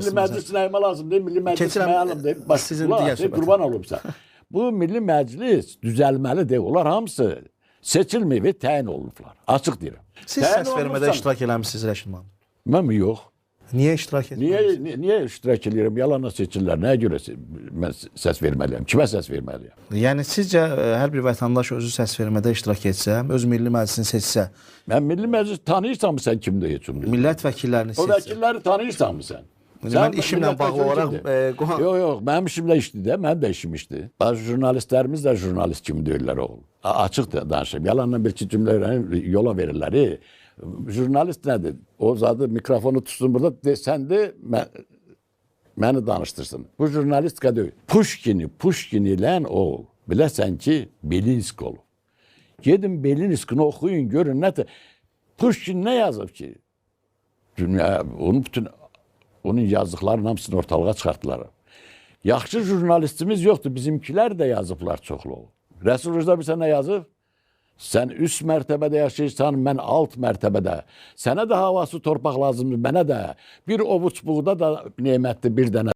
Milli Məclis nəyimə lazım deyil, Milli Məclis Keçirəm, məyalım deyil. Bax, sizin qulaq digər as, söhbətə. qurban olum sən. Bu Milli Məclis düzəlməlidir. Onlar hamısı seçilməyib, təyin olunublar. Açıq deyirəm. Siz Təyin səs vermədə olunubsan- iştirak eləmişsiniz Rəşid müəllim. Mən mi? Yox. Niyə iştirak etmədiniz? Niyə iştirak edirəm? Yalanla seçirlər. Nəyə görə mən səs verməliyəm? Kimə səs verməliyəm? Yəni sizcə hər bir vətəndaş özü səs vermədə iştirak etsə, öz milli məclisini seçsə, Mən Milli Məclis tanıyırsanmı sən kimdir heç onu? millət vəkillərini O seçsə. vəkilləri tanıyırsanmı sən? Mən işimlə bağlı olaraq Yox, mənim işimlə işdir də, mənim də işim işdir. Bazı jurnalistlərimiz də jurnalist kimi deyirlər oğul. Açıq danışım. Yalanla bir iki cümlə yola verirlər. Jurnalist nədir? O zadı mikrofonu tutsun burada, sən de məni danışdırsın. Bu jurnalistika deyil. Pushkin ilə o, biləsən ki, Belinski olub. Gedin Belinskini oxuyun, görün nə Pushkin nə yazıb ki? Dünya, onun yazdıqlarının hamısını ortalığa çıxartdılar. Yaxşı jurnalistimiz yoxdur, bizimkilər də yazıblar çoxlu. Rəsul Rıza bir sənə yazıb? Sən üst mərtəbədə yaşayırsan, mən alt mərtəbədə. Sənə də havası, torpaq lazımdır, mənə də. Bir ovuç buğda da nemətdir bir dənə.